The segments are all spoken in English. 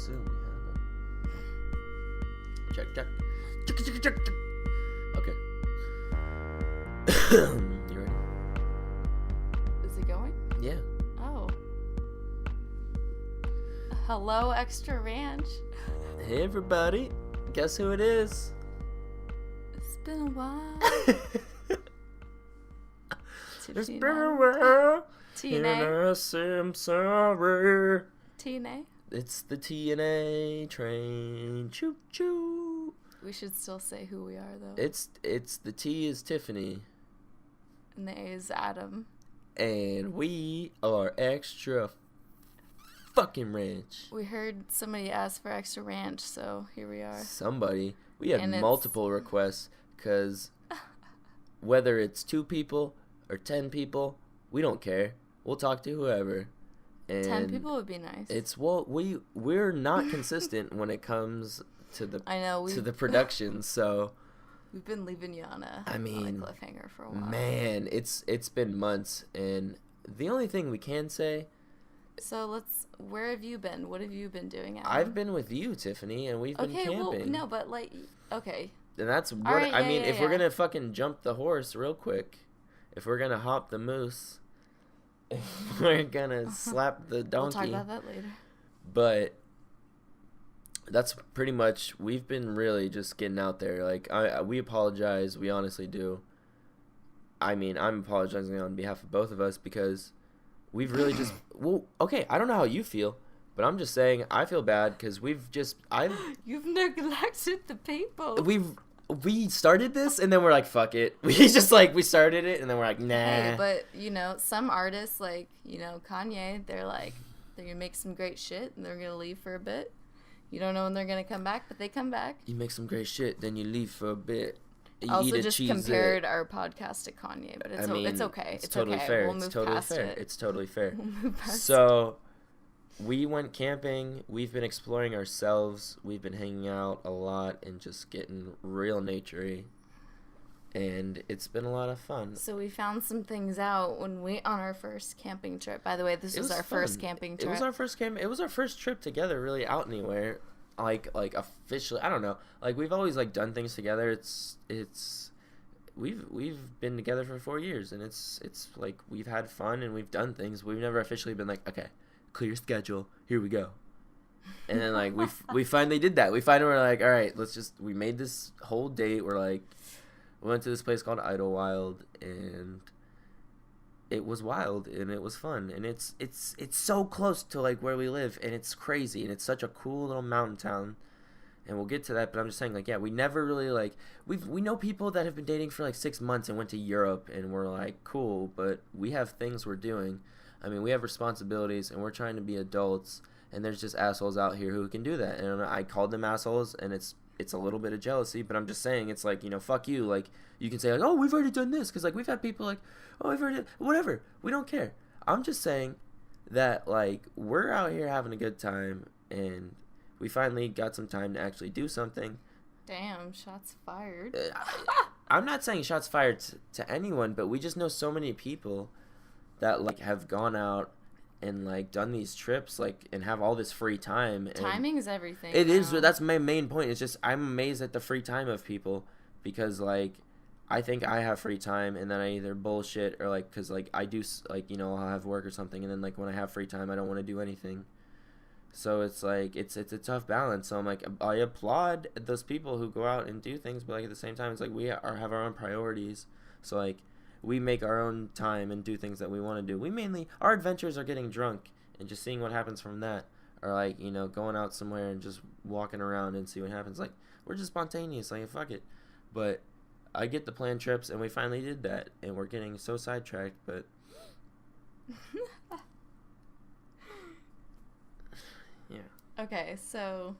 assume we have it. Check. Check. Okay. You ready? Is it going? Yeah. Oh. Hello, Extra Ranch. Hey, everybody. Guess who it is? It's been a while. It's been a while. TNA. I say I'm sorry. TNA. It's the TNA train. Choo choo. We should still say who we are, though. It's the T is Tiffany. And the A is Adam. And we are extra fucking ranch. We heard somebody ask for Extra Ranch, so here we are. Somebody. We had And multiple requests because whether it's 2 people or 10 people, we don't care. We'll talk to whoever. And 10 people would be nice. We're not consistent when it comes to the the production, so we've been leaving you on a cliffhanger for a while. Man, it's been months, and the only thing we can say. So where have you been? What have you been doing, Adam? I've been with you, Tiffany, and we've been camping. Well, no, but okay. And that's what right, I mean. If we're gonna fucking jump the horse real quick, if we're gonna hop the moose, if we're gonna slap the donkey. We'll talk about that later. But that's pretty much, we've been really just getting out there. Like, we apologize. We honestly do. I mean, I'm apologizing on behalf of both of us because we've really just, well, okay, I don't know how you feel, but I'm just saying I feel bad because You've neglected the people. We started this and then we're like, fuck it. We started it and then we're like, nah. Hey, but, some artists like, Kanye, they're like, they're going to make some great shit and they're going to leave for a bit. You don't know when they're going to come back, but they come back. You make some great shit, then you leave for a bit. You also just compared our podcast to Kanye, but it's okay. It's totally okay. fair. We'll move past it. It's totally fair. We'll move past so, we went camping. We've been exploring ourselves. We've been hanging out a lot and just getting real naturey. And it's been a lot of fun. So we found some things out when on our first camping trip. By the way, this was our first camping trip. It was our first It was our first trip together, really, out anywhere. Like officially, I don't know. Like, we've always done things together. We've been together for 4 years, and it's like we've had fun and we've done things. We've never officially been like, okay, clear schedule, here we go. And then we finally did that. We finally were like, all right, we made this whole date. We're like, we went to this place called Idlewild, and it was wild and it was fun, and it's so close to where we live, and it's crazy, and it's such a cool little mountain town, and we'll get to that. But I'm just saying, we never really we know people that have been dating for 6 months and went to Europe, and we're like, cool, but we have things we're doing. I mean, we have responsibilities and we're trying to be adults, and there's just assholes out here who can do that. And I called them assholes, and it's a little bit of jealousy, but I'm just saying, it's fuck you. You can say oh, we've already done this, because we've had people oh, we've already, whatever, we don't care. I'm just saying that we're out here having a good time, and we finally got some time to actually do something. Damn, shots fired. I'm not saying shots fired to anyone, but we just know so many people that have gone out and done these trips and have all this free time. And timing is everything. It is. That's my main point. It's just I'm amazed at the free time of people, because I think I have free time, and then I either bullshit or because I do I'll have work or something, and then when I have free time I don't want to do anything. So it's it's a tough balance. So I'm I applaud those people who go out and do things, but at the same time it's we have our own priorities. So we make our own time and do things that we want to do. Our adventures are getting drunk and just seeing what happens from that, or going out somewhere and just walking around and see what happens. We're just spontaneous, fuck it. But I get the planned trips, and we finally did that, and we're getting so sidetracked, but yeah. Okay, so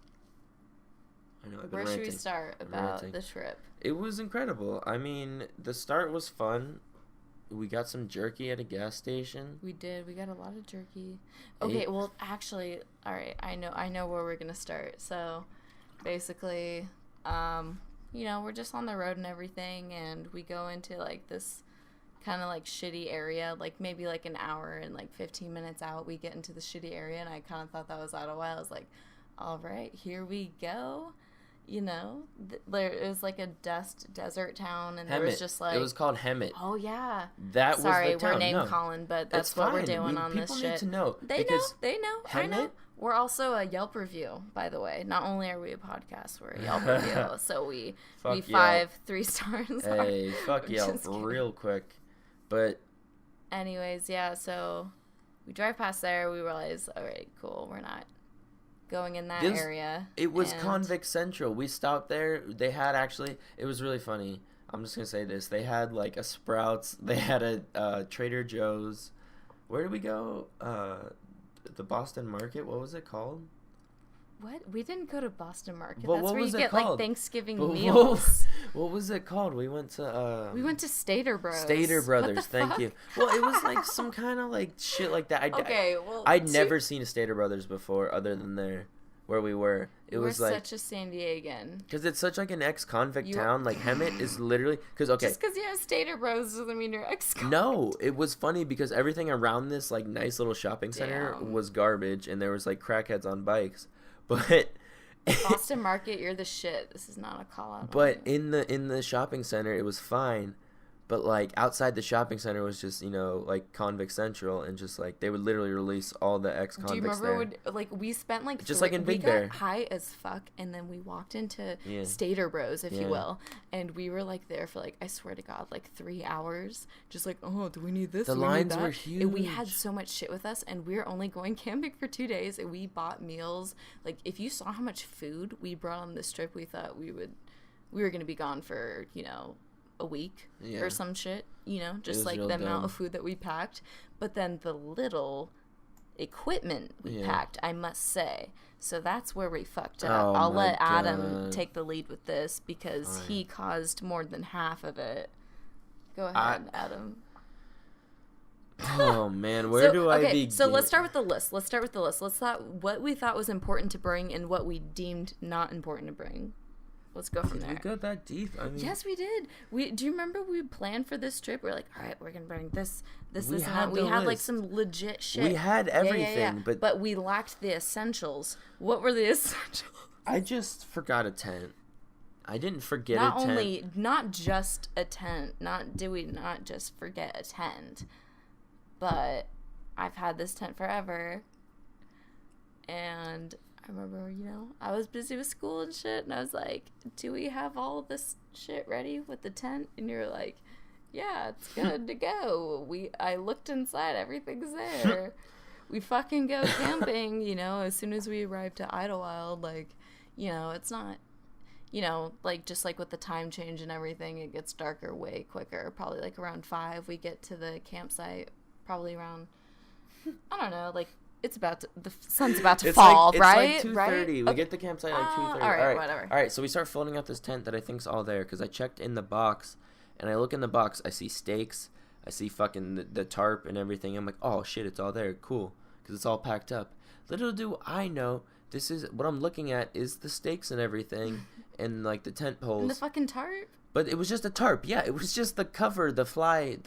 I know, where should we start about the trip? It was incredible. I mean, the start was fun. We got some jerky at a gas station. We did. We got a lot of jerky. Okay, well, actually, all right, I know where we're going to start. So, basically, we're just on the road and everything, and we go into, this kind of, shitty area, maybe, an hour and, 15 minutes out, we get into the shitty area, and I kind of thought that was Idlewild. I was like, all right, here we go. You know, there it was like a desert town, and there was just like it was called Hemet. Oh yeah, that sorry, was the town. we're name calling, but that's what we're doing on this shit. People need to know. They know. Hemet, I know. We're also a Yelp review, by the way. Not only are we a podcast, we're a Yelp review. So we 3 stars. Hey, fuck Yelp real quick. But anyways, yeah. So we drive past there. We realize, all right, cool. We're not going in that area. It was Convict Central. We stopped there. They had it was really funny. I'm just gonna say this. They had like a Sprouts. They had a Trader Joe's. Where did we go? The Boston Market. What was it called? What? We didn't go to Boston Market. Well, that's where you get called? like Thanksgiving meals. What was it called? We went to Stater Bros. Stater Brothers. Thank you. Well, it was like some kind of like shit like that. I'd never seen a Stater Brothers before, other than there where we were. It was like such a San Diegan. Because it's such like an ex-convict town. Like Hemet is literally just because you have Stater Bros doesn't mean you're ex-convict. No, it was funny because everything around this like nice little shopping center was garbage, and there was like crackheads on bikes. But Boston Market, you're the shit. This is not a call out. But in the shopping center, it was fine. But like outside the shopping center was just, you know, like Convict Central, and just like they would literally release all the ex-convicts. Do you remember we spent like just like in Big Bear, we got high as fuck, and then we walked into Stater Bros, if you will, and we were like there for like, I swear to God, like 3 hours, just like, oh, do we need this? The lines were huge. And we had so much shit with us, and we were only going camping for 2 days, and we bought meals. Like if you saw how much food we brought on this trip, we thought we were gonna be gone for, you know, a week or some shit, you know, just like the amount of food that we packed. But then the little equipment we packed, I must say. So that's where we fucked up. I'll let Adam take the lead with this because he caused more than half of it. Go ahead, Adam. Oh man, where do I begin? So let's start with the list. Let's thought what we thought was important to bring and what we deemed not important to bring. Let's go from there. We got that deep. I mean, yes, we did. Do you remember we planned for this trip? We're like, all right, we're gonna bring this, and that. We had like some legit shit. We had everything, but we lacked the essentials. What were the essentials? I just forgot a tent. I didn't forget a tent. Not just a tent. Did we not just forget a tent? But I've had this tent forever, and I remember, you know, I was busy with school and shit, and I was like, do we have all of this shit ready with the tent? And you're like, yeah, it's good to go. I looked inside, everything's there. We fucking go camping, you know, as soon as we arrived to Idlewild, like, you know, it's not, you know, like, just like with the time change and everything, it gets darker way quicker. Probably like around 5, we get to the campsite, probably around, I don't know, like, the sun's about to fall, right? It's like 2:30. We get the campsite like 2:30. All right, whatever. All right, so we start folding out this tent that I think's all there because I checked in the box, and I look in the box. I see steaks. I see fucking the tarp and everything. I'm like, oh shit, it's all there. Cool, because it's all packed up. Little do I know, this is what I'm looking at is the steaks and everything, and like the tent poles. And the fucking tarp. But it was just a tarp. Yeah, it was just the cover, the fly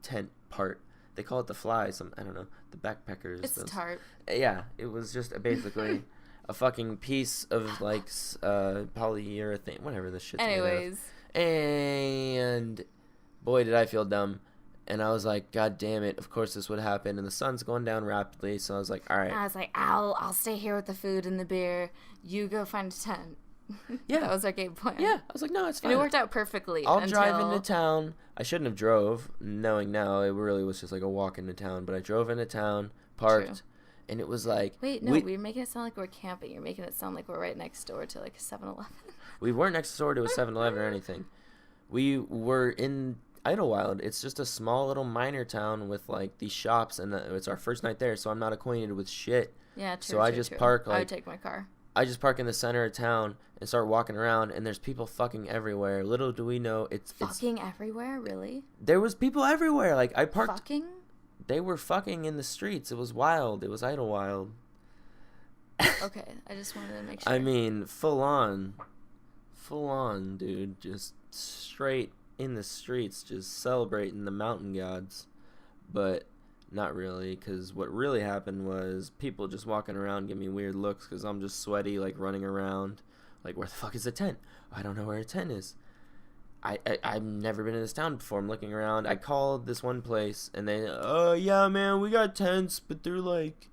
tent part. They call it the fly. I don't know. The backpackers. It's tarp. Yeah, it was just basically a fucking piece of like polyurethane, whatever the shit's made of. And boy, did I feel dumb. And I was like, God damn it! Of course this would happen. And the sun's going down rapidly, so I was like, all right. I was like, I'll stay here with the food and the beer. You go find a tent. Yeah, that was our game plan. Yeah, I was like, no, it's fine. And it worked out perfectly. I'll drive into town. I shouldn't have drove, knowing now it really was just like a walk into town. But I drove into town, parked, and it was like... Wait, no, we're making it sound like we're camping. You're making it sound like we're right next door to like a 7-Eleven. We weren't next door to a 7-Eleven or anything. We were in Idlewild. It's just a small little minor town with like these shops, and it's our first night there, so I'm not acquainted with shit. Yeah, true. So I just park like... I would take my car. I just park in the center of town and start walking around, and there's people fucking everywhere. Little do we know, it's everywhere, really? There was people everywhere. Like I parked. Fucking? They were fucking in the streets. It was wild. It was Idlewild. Okay, I just wanted to make sure. I mean, full on, dude. Just straight in the streets, just celebrating the mountain gods. But Not really, because what really happened was people just walking around giving me weird looks because I'm just sweaty, like running around. Like, where the fuck is the tent? I don't know where a tent is. I've never been in this town before. I'm looking around. I called this one place, and they, yeah, man, we got tents, but they're like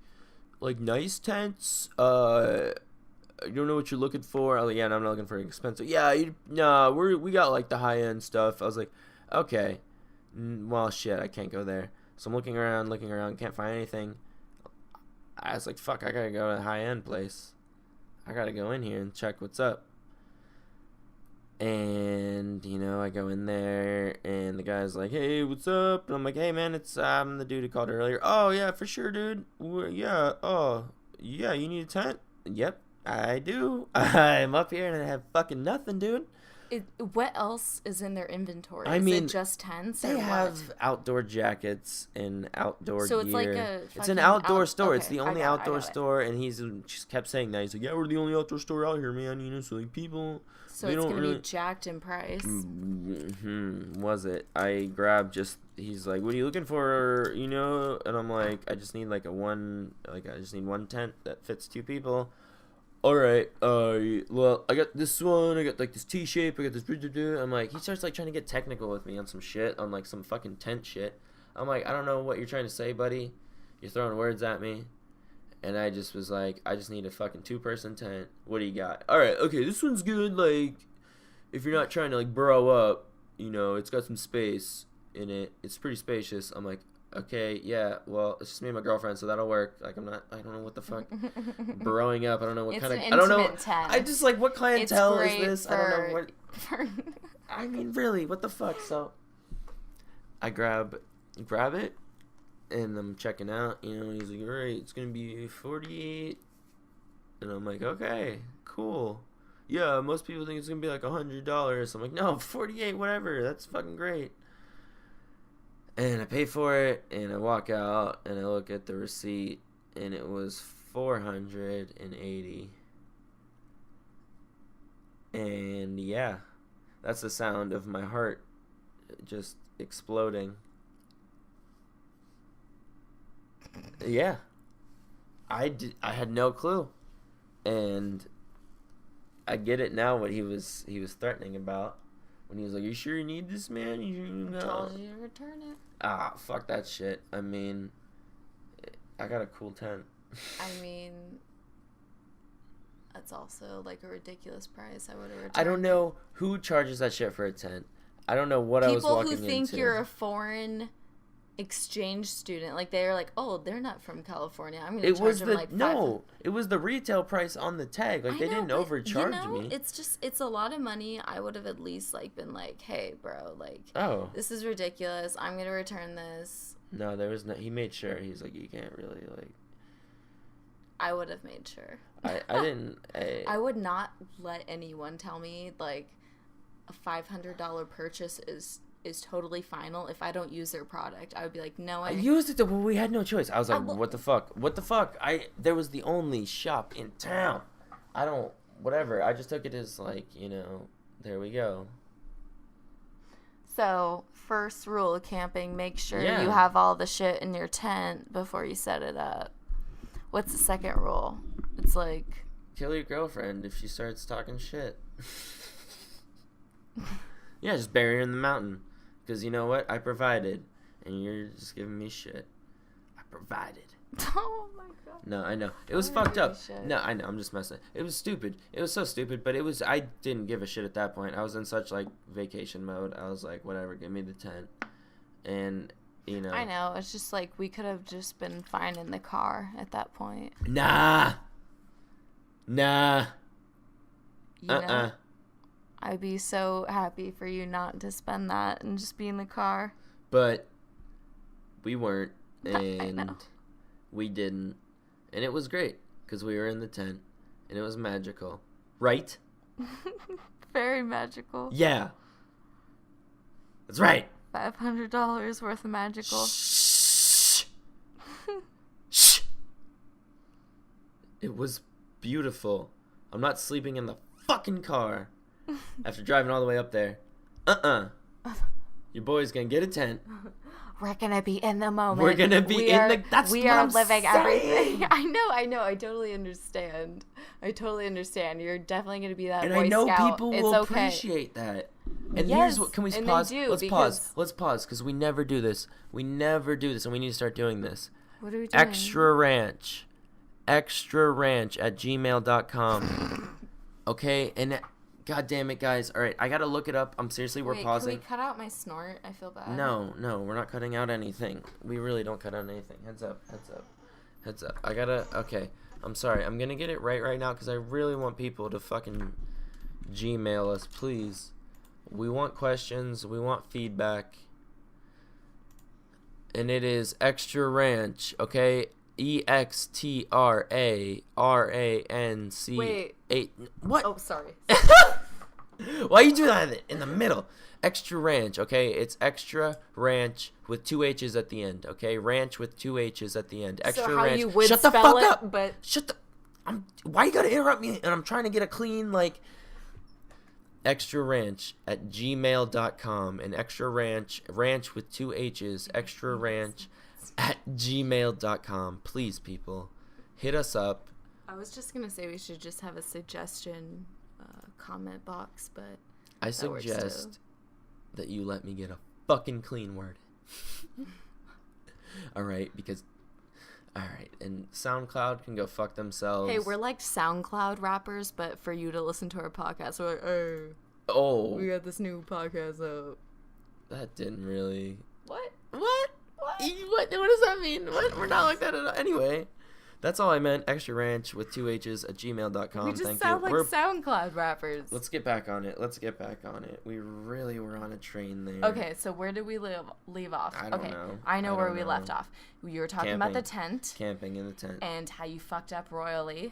nice tents. I don't know what you're looking for. Oh, yeah, no, I'm not looking for expensive. Yeah, we got like the high end stuff. I was like, okay, well, shit, I can't go there. So I'm looking around, can't find anything. I was like, fuck, I gotta go to a high end place. I gotta go in here and check what's up. And, I go in there, and the guy's like, hey, what's up? And I'm like, hey, man, I'm the dude who called earlier. Oh, yeah, for sure, dude. Yeah, you need a tent? Yep, I do. I'm up here, and I have fucking nothing, dude. What else is in their inventory? Is it just tents? They have outdoor jackets and outdoor gear. So it's like it's an outdoor store. Okay, it's the only outdoor store, and he's just kept saying that. He's like, yeah, we're the only outdoor store out here, man. So like people. So it's gonna be jacked in price. Was it? I grabbed he's like, what are you looking for? And I'm like, I just need I just need one tent that fits 2 people. All right, well, I got this one, I got like this T-shape, I got this, I'm like, he starts like trying to get technical with me on some shit, on like some fucking tent shit. I'm like, I don't know what you're trying to say, buddy. You're throwing words at me. And I just was like, I just need a fucking 2-person tent. What do you got? All right, okay, this one's good, like, if you're not trying to like burrow up, it's got some space in it. It's pretty spacious. I'm like, okay, yeah, well, it's just me and my girlfriend, so that'll work. Like, I don't know what the fuck. Burrowing up, I don't know what kind of, I don't know. Tent. I just, like, what clientele is this? I don't know what. I mean, really, what the fuck? So, I grab it, and I'm checking out, and he's like, all right, it's going to be 48. And I'm like, okay, cool. Yeah, most people think it's going to be like $100. I'm like, no, 48, whatever. That's fucking great. And I pay for it, and I walk out, and I look at the receipt, and it was $480. And yeah, that's the sound of my heart just exploding. Yeah, I had no clue, and I get it now what he was threatening about. When he was like, you sure you need this, man? I told you to return it. Ah, fuck that shit. I mean, I got a cool tent. I mean, that's also like a ridiculous price. I would have returned. I don't know who charges that shit for a tent. I don't know what I was walking into. People who think you're a foreign exchange student, like they're like, oh, they're not from California, I'm gonna charge them like it was the retail price on the tag. Like, they didn't overcharge me. It's a lot of money. I would have at least like been like, hey bro, like, oh, this is ridiculous, I'm gonna return this. No, there was no, he made sure, he's like, you can't really, like, I would have made sure. I would not let anyone tell me like a $500 purchase is totally final if I don't use their product. I would be like, no, I used it, well, we had no choice. I was like, what the fuck? There was the only shop in town. Whatever. I just took it as like, there we go. So, first rule of camping, make sure you have all the shit in your tent before you set it up. What's the second rule? It's like, kill your girlfriend if she starts talking shit. Yeah, just bury her in the mountain. Because you know what? I provided. And you're just giving me shit. I provided. Oh my god. No, I know. It was fucked up. No, I know. I'm just messing. It was stupid. It was so stupid. But I didn't give a shit at that point. I was in such, like, vacation mode. I was like, whatever, give me the tent. And, I know. It's just like, we could have just been fine in the car at that point. Nah. I'd be so happy for you not to spend that and just be in the car. But we weren't, and we didn't. And it was great, because we were in the tent, and it was magical. Right? Very magical. Yeah. That's right. $500 worth of magical. Shh. Shh. It was beautiful. I'm not sleeping in the fucking car. After driving all the way up there. Your boy's gonna get a tent. We're gonna be in the moment. We're gonna be in the. That's we what are I'm living saying. everything. I know. I totally understand. You're definitely gonna be that and Boy I know Scout. people It's will okay. appreciate that. And yes, here's what. Can we and pause? they do, Let's pause because we never do this. And we need to start doing this. What are we doing? EXTRARANCH at gmail.com. Okay, and God damn it, guys. All right, I gotta look it up. We're pausing. Can we cut out my snort? I feel bad. No, we're not cutting out anything. We really don't cut out anything. Heads up. Okay, I'm sorry. I'm gonna get it right now because I really want people to fucking Gmail us, please. We want questions. We want feedback. And it is Extra Ranch, okay? EXTRARANCH. Wait. What? Oh, sorry. Why you do that in the middle? Extra Ranch, okay? It's Extra Ranch with 2 H's at the end, okay? Ranch with 2 H's at the end. Extra so how Ranch. You would Shut the spell fuck it, up. But Why you gotta interrupt me? And I'm trying to get a clean Extra Ranch at gmail.com. And Extra Ranch with 2 H's. Extra Ranch at gmail.com. Please, people, hit us up. I was just gonna say we should just have a suggestion comment box, but I suggest that you let me get a fucking clean word. Alright, and SoundCloud can go fuck themselves. Hey, we're like SoundCloud rappers, but for you to listen to our podcast, we're like, hey, oh, we got this new podcast up. That didn't really. What? What does that mean? What? We're not like that at all. Anyway, that's all I meant. Extra Ranch with 2 H's at gmail.com. We just Thank sound you. like SoundCloud rappers. Let's get back on it. We really were on a train there. Okay, so where did we leave off? I don't know. I know where we left off. You were talking about the tent. Camping in the tent. And how you fucked up royally.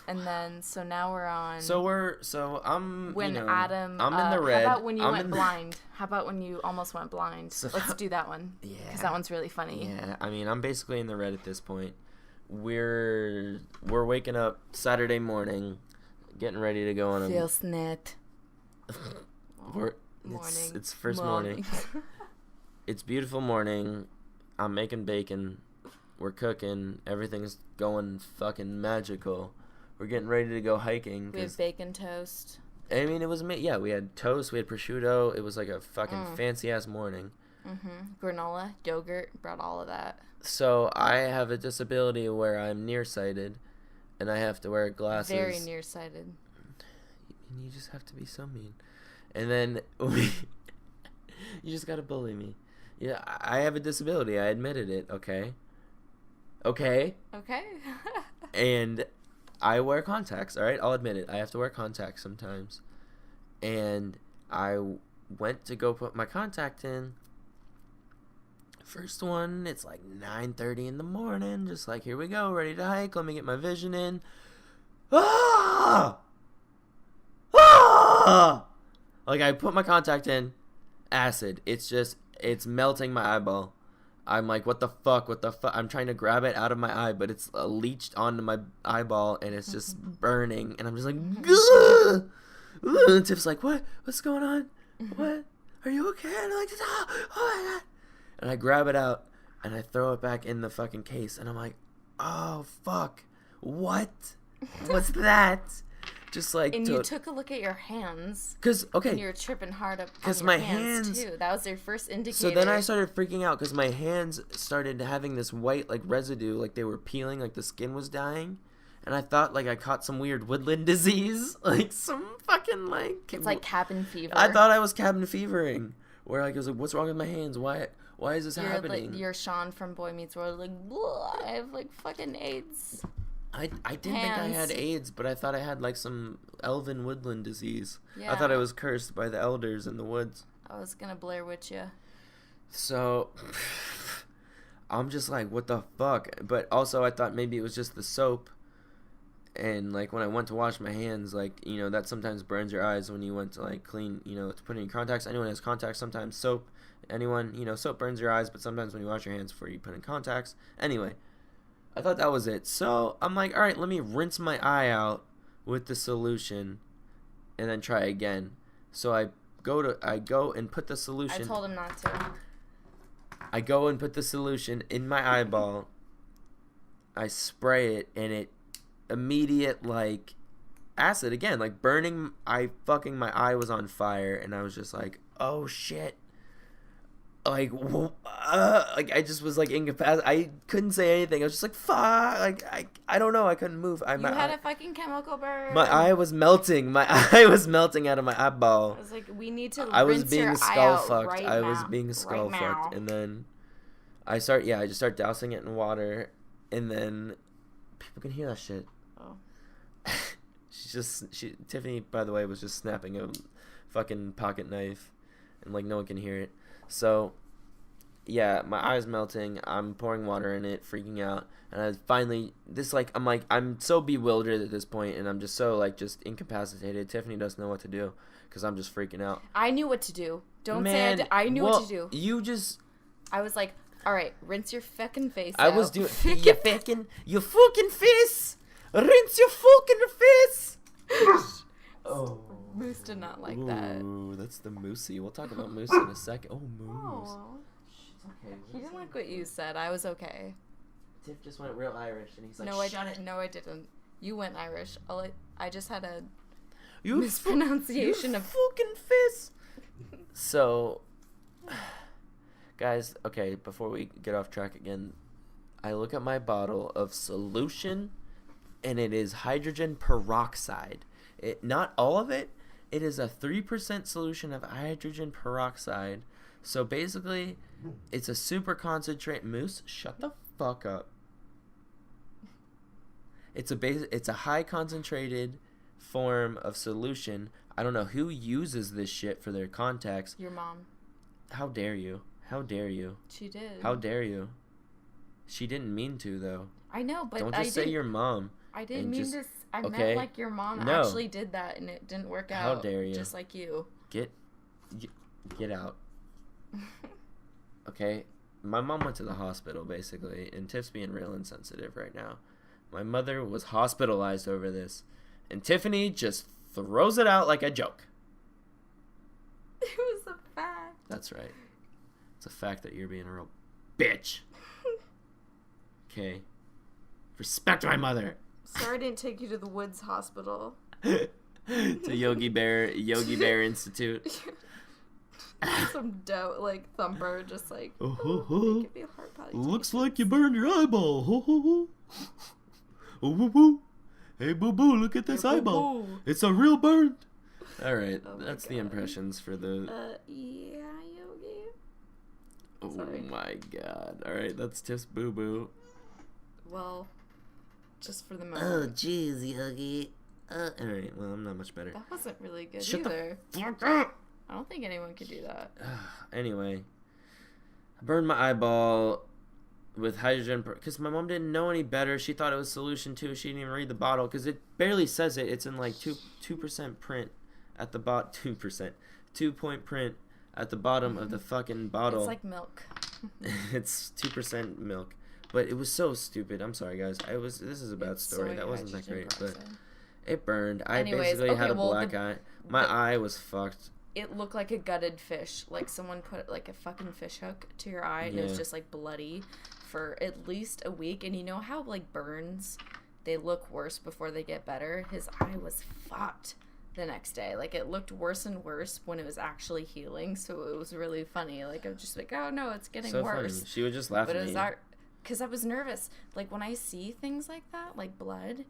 And then, so now we're on. I'm in the red. How about when you went blind? How about when you almost went blind? Let's do that one. Yeah. Because that one's really funny. Yeah, I mean, I'm basically in the red at this point. We're waking up Saturday morning, getting ready to go on Feel snit. It's first morning. It's beautiful morning. I'm making bacon. We're cooking. Everything's going fucking magical. We're getting ready to go hiking. We have bacon toast. I mean, we had toast, we had prosciutto. It was like a fucking fancy-ass morning. Mm-hmm. Granola, yogurt, brought all of that. So I have a disability where I'm nearsighted, and I have to wear glasses. Very nearsighted. You just have to be so mean. And then you just gotta bully me. Yeah, I have a disability. I admitted it. Okay. And I wear contacts. All right, I'll admit it. I have to wear contacts sometimes. And I went to go put my contact in. First one, it's like 9:30 in the morning. Just like, here we go, ready to hike. Let me get my vision in. Ah! Like, I put my contact in. Acid. It's melting my eyeball. I'm like, what the fuck? I'm trying to grab it out of my eye, but it's leached onto my eyeball, and it's just burning. And I'm just like, Gah! And Tiff's like, what's going on? What? Are you okay? And I'm like, oh my God. And I grab it out, and I throw it back in the fucking case. And I'm like, oh, fuck. What? What's that? Just like... And you took a look at your hands. Because, okay. And you were tripping hard up on your my hands, too. That was your first indicator. So then I started freaking out because my hands started having this white, like, residue. Like, they were peeling. Like, the skin was dying. And I thought, like, I caught some weird woodland disease. Like, some fucking, like... It's like cabin fever. I thought I was cabin fevering. Where, like, I was like, what's wrong with my hands? Why is this happening? Like, you're Sean from Boy Meets World, like, I have, like, fucking AIDS. I didn't think I had AIDS, but I thought I had, like, some elven woodland disease. Yeah. I thought I was cursed by the elders in the woods. I was gonna Blair Witch you. So, I'm just like, what the fuck? But also, I thought maybe it was just the soap. And, like, when I went to wash my hands, like, you know, that sometimes burns your eyes when you went to, like, clean, you know, to put in your contacts. Anyone has contacts, sometimes soap. Soap burns your eyes, but sometimes when you wash your hands before you put in contacts. Anyway, I thought that was it. So, I'm like, all right, let me rinse my eye out with the solution and then try again. So I go and put the I solution. told him not to. I go and put the solution in my eyeball. I spray it, and it immediate like acid again, like burning. My eye was on fire, and I was just like, oh shit. Like I just was like incapacitated. I couldn't say anything. I was just like, fuck. Like I don't know. I couldn't move. You had a fucking chemical burn. My eye was melting. My eye was melting out of my eyeball. I was like, we need to. I was being skull fucked. Right I now. was being skull right fucked, now. and then I just start dousing it in water, and then people can hear that shit. Oh. Tiffany, by the way, was just snapping a fucking pocket knife, and like no one can hear it. So, yeah, my eye's melting. I'm pouring water in it, freaking out, and I finally I'm so bewildered at this point, and I'm just so like just incapacitated. Tiffany doesn't know what to do because I'm just freaking out. I knew what to do. Don't say I knew what to do. I was like, all right, rinse your fucking face. I was doing your fucking face. Rinse your fucking face. Oh. Moose did not like that. Ooh, that's the Moosey. We'll talk about Moose in a second. Oh, Moose. Oh. Okay, He didn't like what you said. I was okay. Tiff just went real Irish, and he's like, shut it. No, I didn't. You went Irish. I just had a you mispronunciation of fucking face. So, guys, okay, before we get off track again, I look at my bottle of solution, and it is hydrogen peroxide. Not all of it. It is a 3% solution of hydrogen peroxide. So basically, it's a super concentrate. Moose, shut the fuck up. It's a high concentrated form of solution. I don't know who uses this shit for their contacts. Your mom. How dare you? How dare you? She did. How dare you? She didn't mean to, though. I know, but don't just say your mom. I didn't mean this. I okay? meant like your mom actually did that, and it didn't work out. How dare you? Just like you. Get out. Okay? My mom went to the hospital, basically, and Tiff's being real insensitive right now. My mother was hospitalized over this, and Tiffany just throws it out like a joke. It was a fact. That's right. It's a fact that you're being a real bitch. Okay? Respect my mother. Sorry I didn't take you to the Woods Hospital. To Yogi Bear Institute. Some dope, like, thumper, just like, make it be a heart palpitation. Looks like you burned your eyeball. Hey, boo-boo, look at this eyeball. Boo-boo. It's a real burn. All right, Oh that's the God. impressions for the... Yeah, Yogi. Oh, Sorry. my God. All right, that's Tiff's boo-boo. Well, just for the Oh, moment. jeez, Yogi. All right, well, I'm not much better. That wasn't really good Shut either. the fuck up. I don't think anyone could do that. Anyway, I burned my eyeball with hydrogen because my mom didn't know any better. She thought it was solution 2. She didn't even read the bottle because it barely says it. It's in like 2% print at the bottom. 2-point print at the bottom of the fucking bottle. It's like milk. It's 2% milk. But it was so stupid. I'm sorry, guys. This is a bad story. That wasn't that great, but it burned. I basically had a black eye. My eye was fucked. It looked like a gutted fish. Like someone put like a fucking fish hook to your eye, and it was just like bloody for at least a week. And you know how like burns, they look worse before they get better? His eye was fucked the next day. Like it looked worse and worse when it was actually healing. So it was really funny. Like I was just like, oh no, it's getting So worse. funny. She would just laugh But at me. because I was nervous. Like when I see things like that, like blood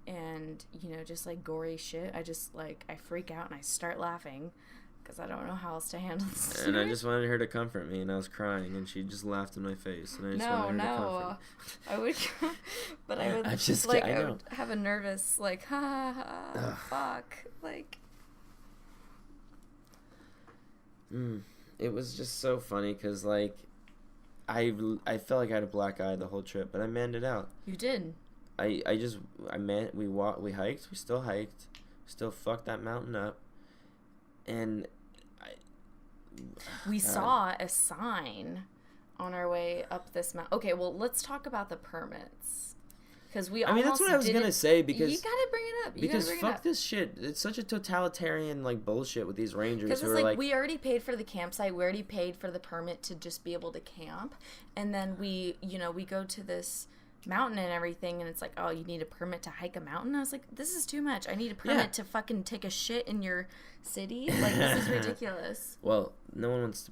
and, you know, just like gory shit, I freak out and I start laughing because I don't know how else to handle this. And I just wanted her to comfort me, and I was crying, and she just laughed in my face, and I just wanted her to comfort me. I would, but I would I'm just like kidding, I I know. would have a nervous like ha ha, ha fuck like. It was just so funny because like I felt like I had a black eye the whole trip, but I manned it out. You did. We hiked, we still hiked, still fucked that mountain up, and we saw a sign on our way up this mountain. Okay, well, let's talk about the permits. Because we I mean, that's what I was going to say, because... You gotta bring it up. Because fuck this shit. It's such a totalitarian, like, bullshit with these rangers who Because are it's like... we already paid for the campsite. We already paid for the permit to just be able to camp. And then we go to this mountain and everything, and it's like, oh, you need a permit to hike a mountain? I was like, this is too much. I need a permit to fucking take a shit in your city? Like, this is ridiculous. Well, no one wants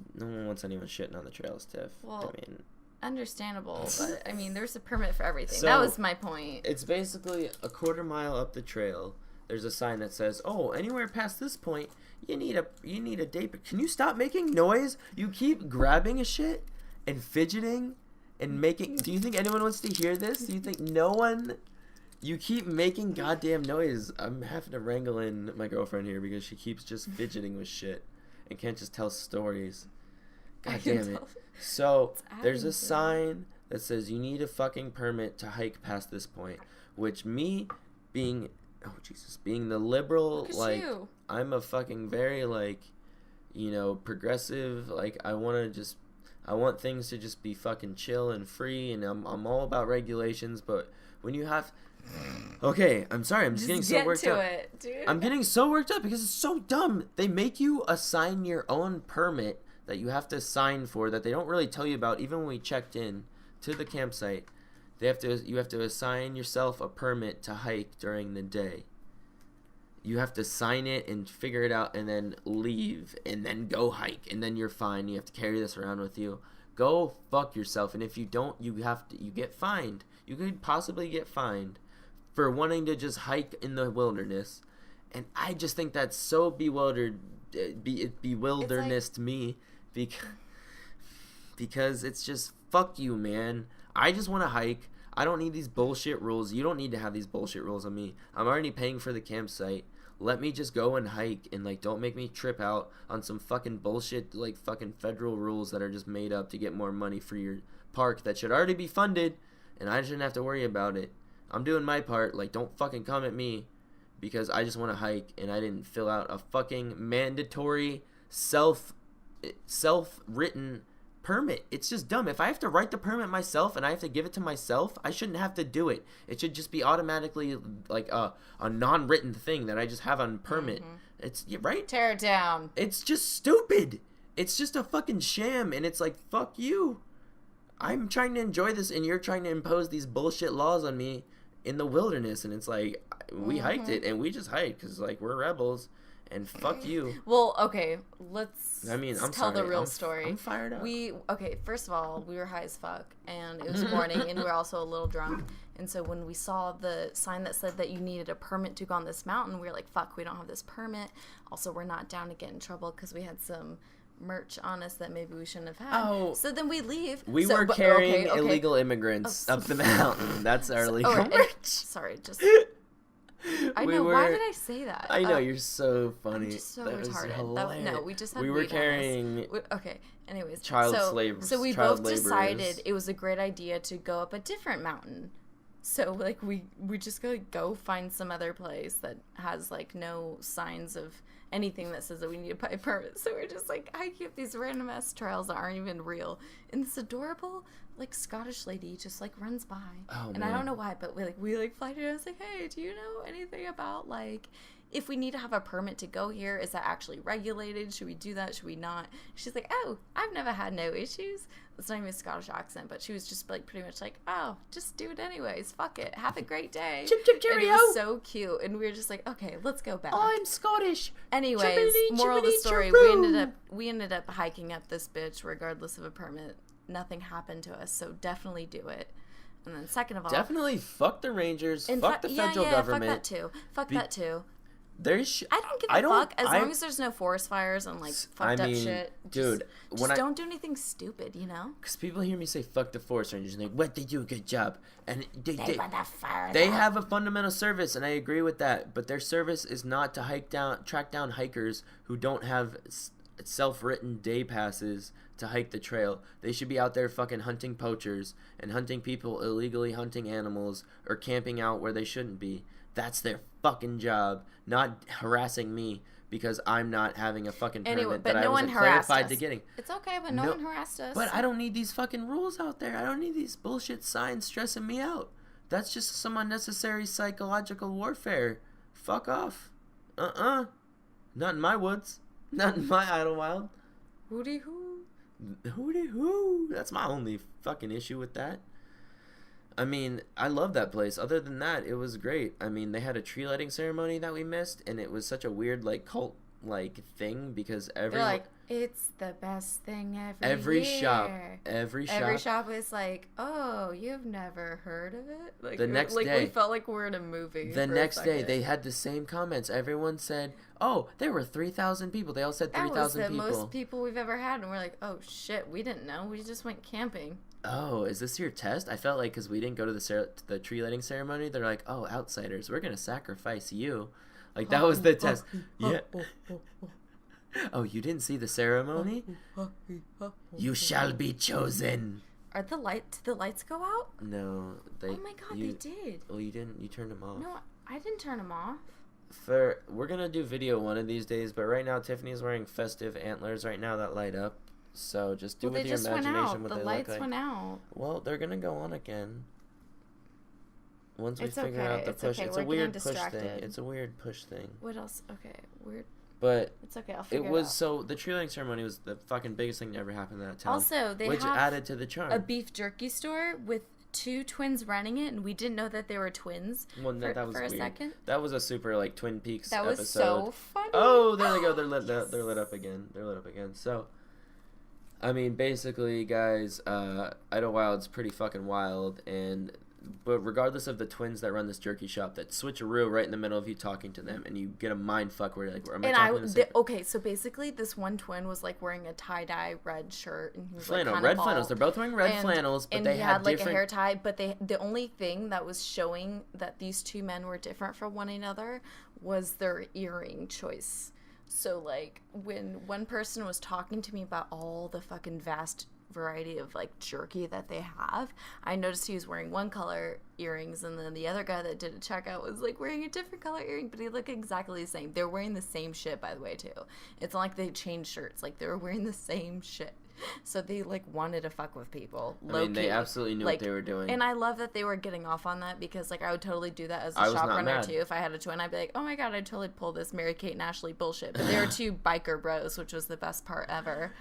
anyone shitting on the trails, Tiff. Well, I mean... Understandable, but I mean, there's a permit for everything. So, that was my point. It's basically a quarter mile up the trail. There's a sign that says, "Oh, anywhere past this point, you need a day." Can you stop making noise? You keep grabbing a shit and fidgeting and making. Do you think anyone wants to hear this? Do you think no one? You keep making goddamn noise. I'm having to wrangle in my girlfriend here because she keeps just fidgeting with shit and can't just tell stories. God damn it. So, there's a sign that says you need a fucking permit to hike past this point, which me being the liberal, like, I'm a fucking very, like, progressive, like, I want things to just be fucking chill and free, and I'm all about regulations, but when you have... Okay, I'm sorry, I'm just getting so worked up. I'm getting so worked up because it's so dumb. They make you assign your own permit that you have to sign for, that they don't really tell you about. Even when we checked in to the campsite, you have to assign yourself a permit to hike during the day. You have to sign it and figure it out and then leave and then go hike, and then you're fine. You have to carry this around with you. Go fuck yourself. And if you don't, you get fined. You could possibly get fined for wanting to just hike in the wilderness. And I just think that's so bewilderness to me. Because it's just, fuck you, man. I just want to hike. I don't need these bullshit rules. You don't need to have these bullshit rules on me. I'm already paying for the campsite. Let me just go and hike, and, like, don't make me trip out on some fucking bullshit, like, fucking federal rules that are just made up to get more money for your park that should already be funded, and I shouldn't have to worry about it. I'm doing my part. Like, don't fucking come at me because I just want to hike, and I didn't fill out a fucking mandatory self-written permit. It's just dumb. If I have to write the permit myself and I have to give it to myself, I shouldn't have to do it. It should just be automatically like a non-written thing that I just have on permit. It's right. Tear it down. It's just stupid. It's just a fucking sham, and it's like, fuck you. I'm trying to enjoy this, and you're trying to impose these bullshit laws on me in the wilderness, and it's like, we hiked it, and we just hiked because, like, we're rebels. And fuck you. Well, okay, let's tell the real story. I'm fired up. First of all, we were high as fuck, and it was morning, and we were also a little drunk. And so when we saw the sign that said that you needed a permit to go on this mountain, we were like, fuck, we don't have this permit. Also, we're not down to get in trouble because we had some merch on us that maybe we shouldn't have had. Oh. So then we leave. We were carrying illegal immigrants up the mountain. That's our legal merch. Sorry, just... I know. Why did I say that? I know, you're so funny. I'm just so retarded. No, we just had we were carrying. Okay. Anyways, child slaves. So we both decided it was a great idea to go up a different mountain. So like we just go find some other place that has like no signs of anything that says that we need to buy a permit. So we're just like hiking up these random ass trails that aren't even real. And this adorable like Scottish lady just like runs by. Oh, and man. I don't know why, but we fly to her. I was like, hey, do you know anything about like if we need to have a permit to go here? Is that actually regulated? Should we do that? Should we not? She's like, oh, I've never had no issues. It's not even a Scottish accent, but she was just like pretty much like, oh, just do it anyways. Fuck it. Have a great day. Chip chip cheerio. And it was so cute, and we were just like, okay, let's go back. I'm Scottish. Anyways, moral of the story: we ended up hiking up this bitch regardless of a permit. Nothing happened to us, so definitely do it. And then second of all, definitely fuck the Rangers, fuck the federal government. Fuck that too. I don't give a fuck as long as there's no forest fires and like fucked up shit. Dude, just don't do anything stupid, you know? Because people hear me say fuck the forest rangers and what they do a good job, and they have a fundamental service, and I agree with that. But their service is not to track down hikers who don't have self-written day passes to hike the trail. They should be out there fucking hunting poachers and hunting people illegally hunting animals or camping out where they shouldn't be. That's their fucking job, not harassing me because I'm not having a fucking permit that I wasn't clarified to getting. It's okay, but no one harassed us. But I don't need these fucking rules out there. I don't need these bullshit signs stressing me out. That's just some unnecessary psychological warfare. Fuck off. Not in my woods. Not in my Idlewild. Hooty hoo. Hooty hoo. That's my only fucking issue with that. I mean, I love that place. Other than that, it was great. I mean, they had a tree lighting ceremony that we missed, and it was such a weird, like, cult, like, thing because They're like, it's the best thing every year. Every shop is like, oh, you've never heard of it? Like, the next day, we felt like we're in a movie. The next day, they had the same comments. Everyone said, oh, there were 3,000 people. They all said 3,000 people. That was the most people we've ever had. And we're like, oh, shit, we didn't know. We just went camping. Oh, is this your test? I felt like because we didn't go to the tree lighting ceremony, they're like, oh, outsiders, we're going to sacrifice you. Like, that was the test. Yeah. Oh, you didn't see the ceremony? You shall be chosen. Did the lights go out? No, they. Oh my god, they did. Oh, you didn't. You turned them off. No, I didn't turn them off. We're gonna do video one of these days, but right now Tiffany's wearing festive antlers right now that light up. So just do with your imagination what they look like. The lights went out. Well, they're gonna go on again. Once we figure out the push, it's a weird push thing. It's a weird push thing. What else? Okay, weird. But it's okay. I'll figure it out. So the tree lighting ceremony was the fucking biggest thing that ever happened in that town. Also, which added to the charm. A beef jerky store with 2 twins running it, and we didn't know that they were twins. Well, that was for weird. A second. That was a super like Twin Peaks episode. That was so funny. Oh, there they go. They're lit. Yes. They're lit up again. They're lit up again. So, I mean, basically, guys, Idlewild's pretty fucking wild, but regardless of the twins that run this jerky shop, that switcheroo right in the middle of you talking to them, and you get a mind fuck where you're like, am I talking to the okay, so basically this one twin was like wearing a tie-dye red shirt, and he was flannel, like red flannels. They're both wearing red flannels, but they had like different... a hair tie. But the only thing that was showing that these two men were different from one another was their earring choice. So like when one person was talking to me about all the fucking vast variety of like jerky that they have, I noticed he was wearing one color earrings, and then the other guy that did a checkout was like wearing a different color earring, but he looked exactly the same. They're wearing the same shit, by the way, too. It's not like they changed shirts. Like, they were wearing the same shit. So they like wanted to fuck with people. I mean, they absolutely knew what they were doing. And I love that they were getting off on that, because like I would totally do that as a shop runner too. If I had a twin, I'd be like, oh my god, I'd totally pull this Mary-Kate and Ashley bullshit. But they were 2 biker bros, which was the best part ever.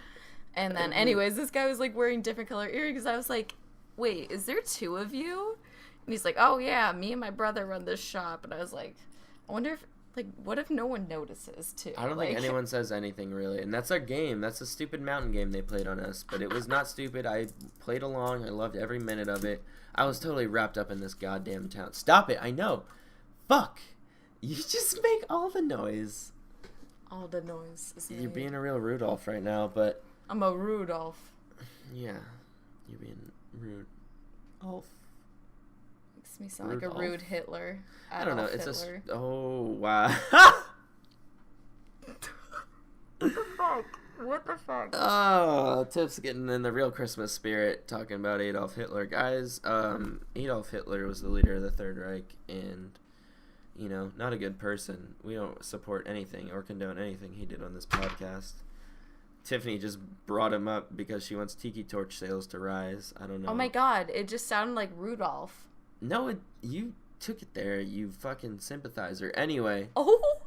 And then, anyways, this guy was, like, wearing different color earrings. I was like, wait, is there 2 of you? And he's like, oh, yeah, me and my brother run this shop. And I was like, I wonder if, like, what if no one notices, too? I don't think anyone says anything, really. And that's our game. That's a stupid mountain game they played on us. But it was not stupid. I played along. I loved every minute of it. I was totally wrapped up in this goddamn town. Stop it. I know. Fuck. You just make all the noise. All the noise is made. You're being a real Rudolph right now, but... I'm a Rudolph. Yeah, you're being rude. Makes me sound like a rude Hitler. I don't know. It's Hitler. Oh wow. What the fuck? What the fuck? Oh, Tiff's getting in the real Christmas spirit, talking about Adolf Hitler, guys. Adolf Hitler was the leader of the Third Reich, and you know, not a good person. We don't support anything or condone anything he did on this podcast. Tiffany just brought him up because she wants tiki torch sales to rise. I don't know. Oh my god, it just sounded like Rudolph. No, you took it there, you fucking sympathizer. Anyway. Oh!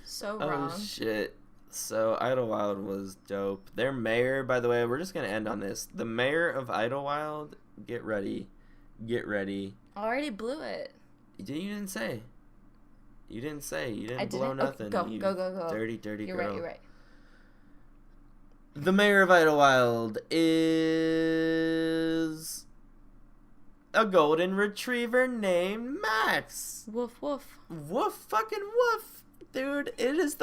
So wrong. Oh shit. So Idlewild was dope. Their mayor, by the way, we're just going to end on this. The mayor of Idlewild, get ready. Get ready. I already blew it. You didn't say. You didn't say. You didn't blow nothing. Okay, go. Dirty girl. You're right. The mayor of Idlewild is a golden retriever named Max. Woof, woof. Woof, fucking woof. Dude, it is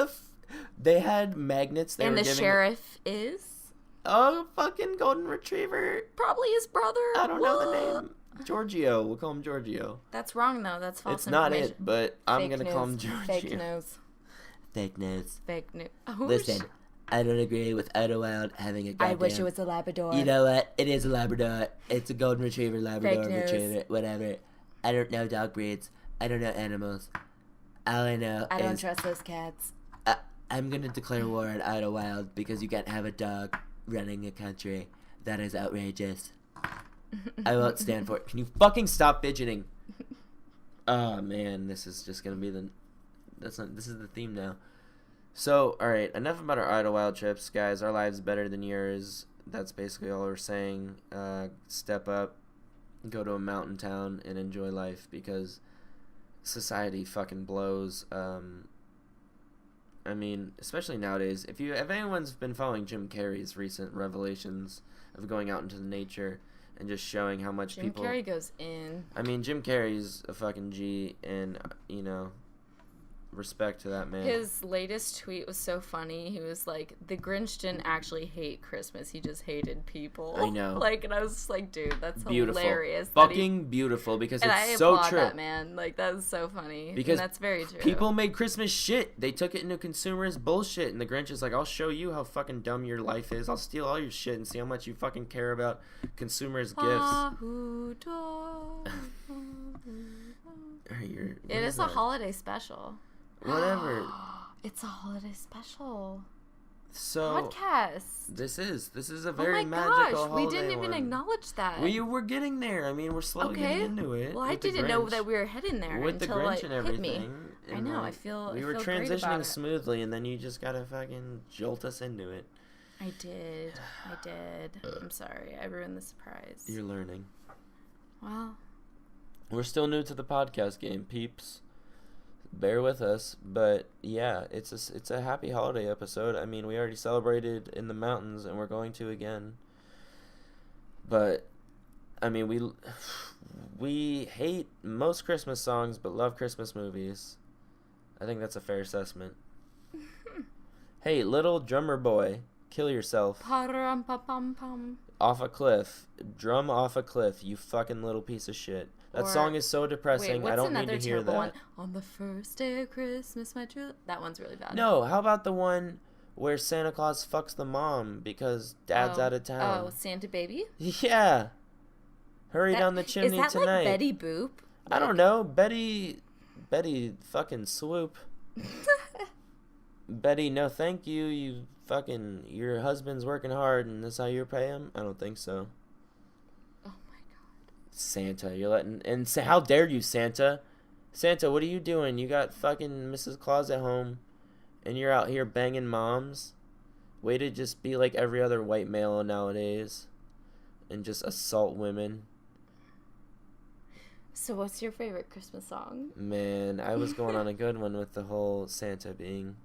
they had magnets. And the sheriff is? A fucking golden retriever. Probably his brother. I don't know the name. Giorgio. We'll call him Giorgio. That's wrong, though. That's false information. It's not it, but I'm going to call him Giorgio. Fake news. Fake news. Fake news. Oh, listen, I don't agree with Idlewild having a goddamn... I wish it was a Labrador. You know what? It is a Labrador. It's a golden retriever, Labrador retriever, whatever. I don't know dog breeds. I don't know animals. All I know I don't trust those cats. I'm going to declare war on Idlewild because you can't have a dog. running a country. That is outrageous. I won't stand for it. Can you fucking stop fidgeting? Oh, man. This is just going to be this is the theme now. So, alright. Enough about our Idlewild trips, guys. Our lives better than yours. That's basically all we're saying. Step up. Go to a mountain town and enjoy life because society fucking blows. I mean, especially nowadays. If anyone's been following Jim Carrey's recent revelations of going out into the nature and just showing how much Jim Carrey goes in. I mean, Jim Carrey's a fucking G, and respect to that man. His latest tweet was so funny. He was like, the Grinch didn't actually hate Christmas. He just hated people. I know. And I was just like, dude, that's beautiful. Hilarious. Fucking beautiful because it's so true. That, man. That is so funny. Because and that's very true. People made Christmas shit. They took it into consumerist bullshit. And the Grinch is like, I'll show you how fucking dumb your life is. I'll steal all your shit and see how much you fucking care about consumers' gifts. It is a holiday special. Whatever. It's a holiday special. So podcast. This is a very magical holiday. We didn't even acknowledge that. We're getting there. I mean, we're slowly getting into it. Well, I didn't know that we were heading there with until the Grinch and everything. Hit me. I know. I feel. We were transitioning smoothly, and then you just gotta fucking jolt us into it. I did. I'm sorry. I ruined the surprise. You're learning. Well, we're still new to the podcast game, peeps. Bear with us, but yeah, it's a happy holiday episode. I mean, we already celebrated in the mountains, and we're going to again. But I mean, we hate most Christmas songs, but love Christmas movies. I think that's a fair assessment. Hey, little drummer boy, kill yourself. Off a cliff, drum off a cliff, you fucking little piece of shit. That song is so depressing. I don't need to hear that. One? On the first day of Christmas, my true. That one's really bad. No, how about the one where Santa Claus fucks the mom because dad's out of town? Oh, Santa Baby? Yeah. Hurry down the chimney tonight. Is that like Betty Boop? I don't know. Betty fucking swoop. Betty, no thank you. Your husband's working hard and that's how you pay him? I don't think so. Santa, you're letting... And how dare you, Santa? Santa, what are you doing? You got fucking Mrs. Claus at home, and you're out here banging moms? Way to just be like every other white male nowadays, and just assault women. So what's your favorite Christmas song? Man, I was going on a good one with the whole Santa being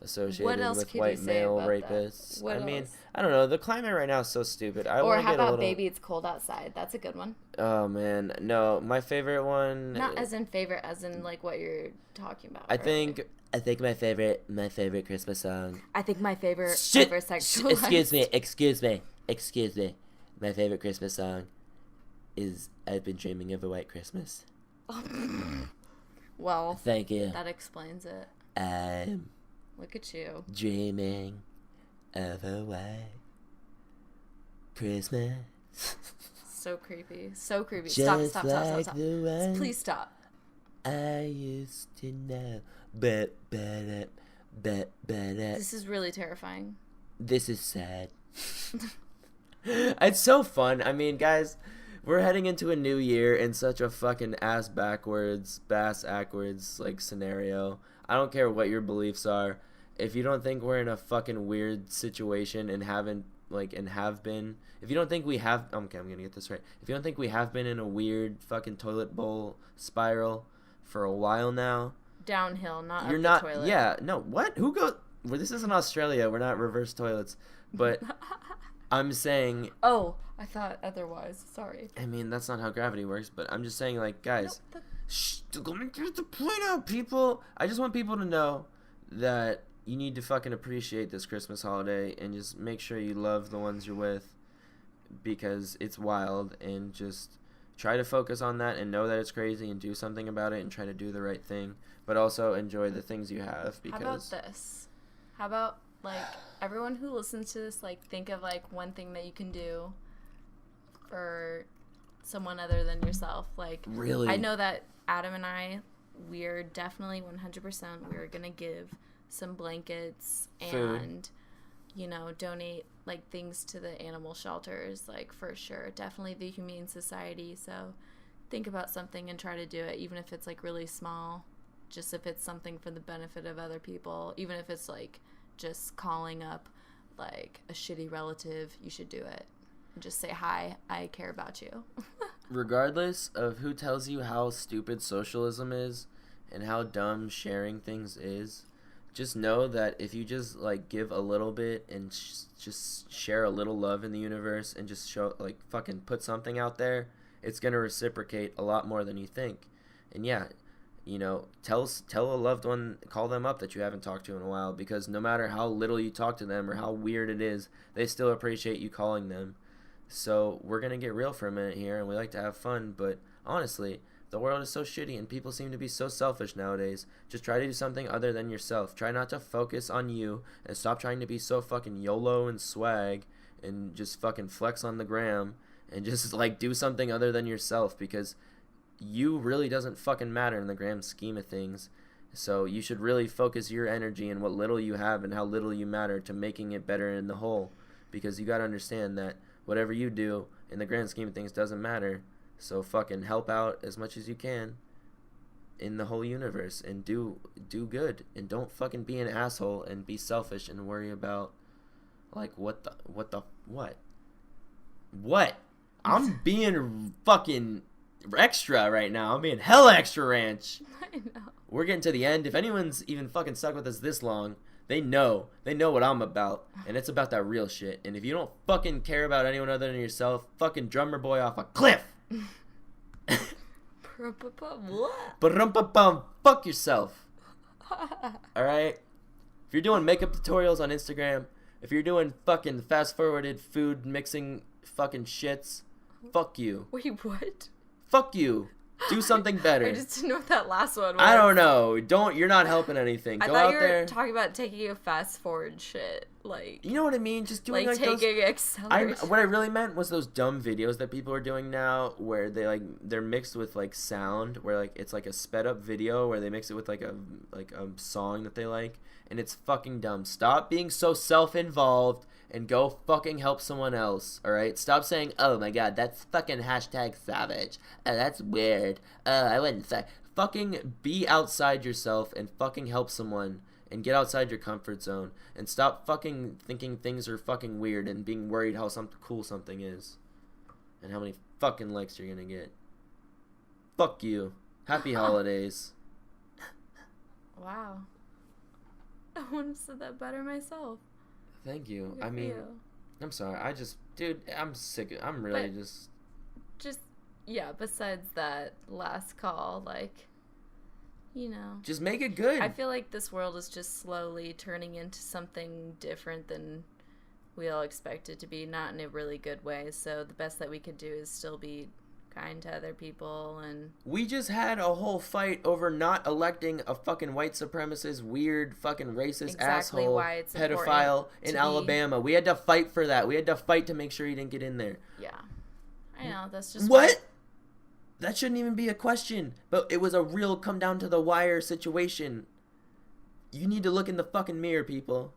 associated with white male rapists. I mean, I don't know. The climate right now is so stupid. Or how about Baby It's Cold Outside? That's a good one. Oh man, no. My favorite one. Not as in favorite, as in like what you're talking about. I think my favorite Christmas song. I think my favorite ever sexualized. Excuse me. My favorite Christmas song is "I've Been Dreaming of a White Christmas." Well, thank you. That explains it. Look at you. Dreaming of a white Christmas. So creepy. So creepy. Just Stop. Please stop. I used to know. But. This is really terrifying. This is sad. It's so fun. I mean, guys, we're heading into a new year in such a fucking bass backwards like scenario. I don't care what your beliefs are. If you don't think we're in a fucking weird situation and have been, if you don't think we have, okay, I'm gonna get this right. If you don't think we have been in a weird fucking toilet bowl spiral for a while now, downhill, not you're up not. The toilet. Yeah, no. What? Who goes? Well, this isn't Australia. We're not reverse toilets, but I'm saying. Oh, I thought otherwise. Sorry. I mean, that's not how gravity works, but I'm just saying, like, guys. Shh, let me get the point out, people. I just want people to know that you need to fucking appreciate this Christmas holiday and just make sure you love the ones you're with because it's wild, and just try to focus on that and know that it's crazy and do something about it and try to do the right thing, but also enjoy the things you have. Because how about this? How about, like, everyone who listens to this, like, think of, like, one thing that you can do for someone other than yourself. Like, really? I know that Adam and I, we're definitely 100%, we're going to give some blankets and donate like things to the animal shelters, like for sure. Definitely the Humane Society. So think about something and try to do it, even if it's like really small. Just if it's something for the benefit of other people, even if it's like just calling up like a shitty relative, you should do it. And just say, hi, I care about you. Regardless of who tells you how stupid socialism is and how dumb sharing things is, just know that if you just like give a little bit and just share a little love in the universe and just show like fucking put something out there, it's gonna reciprocate a lot more than you think. And yeah, tell a loved one, call them up that you haven't talked to in a while, because no matter how little you talk to them or how weird it is, they still appreciate you calling them. So we're gonna get real for a minute here, and we like to have fun, but honestly, the world is so shitty and people seem to be so selfish nowadays. Just try to do something other than yourself. Try not to focus on you, and stop trying to be so fucking YOLO and swag and just fucking flex on the gram, and just like do something other than yourself, because you really doesn't fucking matter in the grand scheme of things. So you should really focus your energy and what little you have and how little you matter to making it better in the whole, because you gotta understand that whatever you do in the grand scheme of things doesn't matter. So fucking help out as much as you can in the whole universe and do good, and don't fucking be an asshole and be selfish and worry about like what I'm being fucking extra right now. I'm being hella extra ranch. I know. We're getting to the end. If anyone's even fucking stuck with us this long, they know what I'm about, and it's about that real shit. And if you don't fucking care about anyone other than yourself, fucking drummer boy off a cliff. Fuck yourself. Alright? If you're doing makeup tutorials on Instagram, if you're doing fucking fast forwarded food mixing fucking shits, fuck you. Wait, what? Fuck you. Do something better. I just didn't know what that last one was. I don't know. You're not helping anything. I Go thought out you there. were talking about taking a fast forward shit. Like, you know what I mean? Just doing like taking those, acceleration. what I really meant was those dumb videos that people are doing now, where they're mixed with like sound, where like it's like a sped up video where they mix it with like a song that they like, and it's fucking dumb. Stop being so self-involved and go fucking help someone else. All right? Stop saying, "Oh my god, that's fucking hashtag savage. That's weird. I wouldn't say." Fucking be outside yourself and fucking help someone. And get outside your comfort zone. And stop fucking thinking things are fucking weird and being worried how cool something is. And how many fucking likes you're gonna get. Fuck you. Happy holidays. Wow. I would have said that better myself. Thank you. Good I mean, you. I'm sorry. Dude, I'm sick. I'm really just... Yeah, besides that last call, like... Just make it good. I feel like this world is just slowly turning into something different than we all expect it to be, not in a really good way. So the best that we could do is still be kind to other people. And we just had a whole fight over not electing a fucking white supremacist, weird, fucking racist asshole pedophile in Alabama. We had to fight for that. We had to fight to make sure he didn't get in there. Yeah. I know, that's just... What? That shouldn't even be a question. But it was a real come down to the wire situation. You need to look in the fucking mirror, people.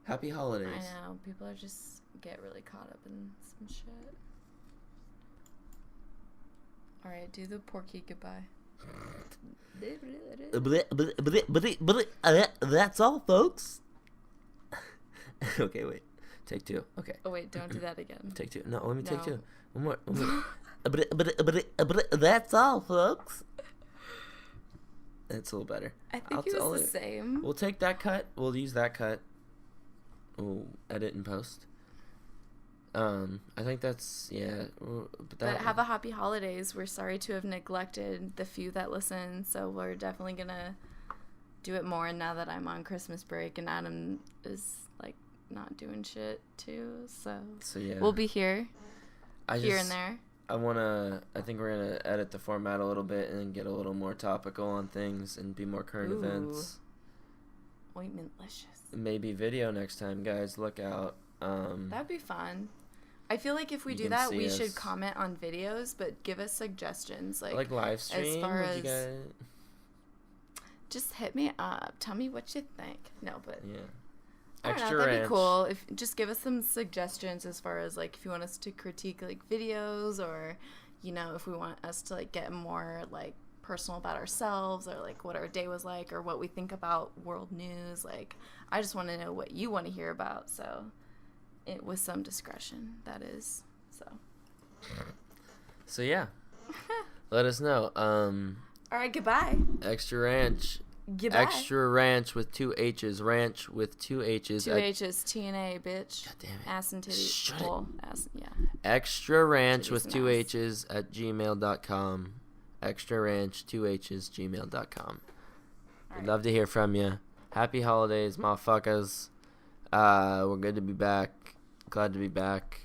Happy holidays. I know. People are just get really caught up in some shit. Alright, do the Porky goodbye. That's all, folks. Okay, wait. Take two. Okay. Oh, wait, don't do that again. Take two. No, let me take two. One more. That's all, folks. That's a little better. I think it was the same. We'll take that cut. We'll use that cut. We'll edit and post. I think that's, yeah. But have a happy holidays. We're sorry to have neglected the few that listen, so we're definitely going to do it more now that I'm on Christmas break and Adam is, like, not doing shit, too. So yeah. We'll be here. And there. I think we're going to edit the format a little bit and get a little more topical on things and be more current events. Ointmentlicious. Maybe video next time, guys. Look out. That'd be fun. I feel like if we do that, we should comment on videos, but give us suggestions. Like live stream? As far as... Just hit me up. Tell me what you think. No, but... Yeah. Extra that'd Ranch. be cool. If just give us some suggestions as far as like if you want us to critique like videos, or you know, if we want us to like get more like personal about ourselves, or like what our day was like, or what we think about world news. Like I just want to know what you want to hear about, so it with some discretion, that is. So yeah. Let us know. All right, goodbye. Extra Ranch. Goodbye. Extra Ranch with 2 H's. Ranch with 2 H's. 2 H's. TNA, bitch. God damn it. Ass and titties. Shut well, ass, yeah. Extra Ranch Titties with and 2 ass. H's at gmail.com. Extra Ranch 2 H's gmail.com. We'd Right. love to hear from you. Happy holidays, motherfuckers. We're good to be back. Glad to be back.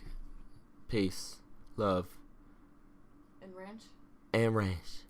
Peace. Love. And ranch? And ranch.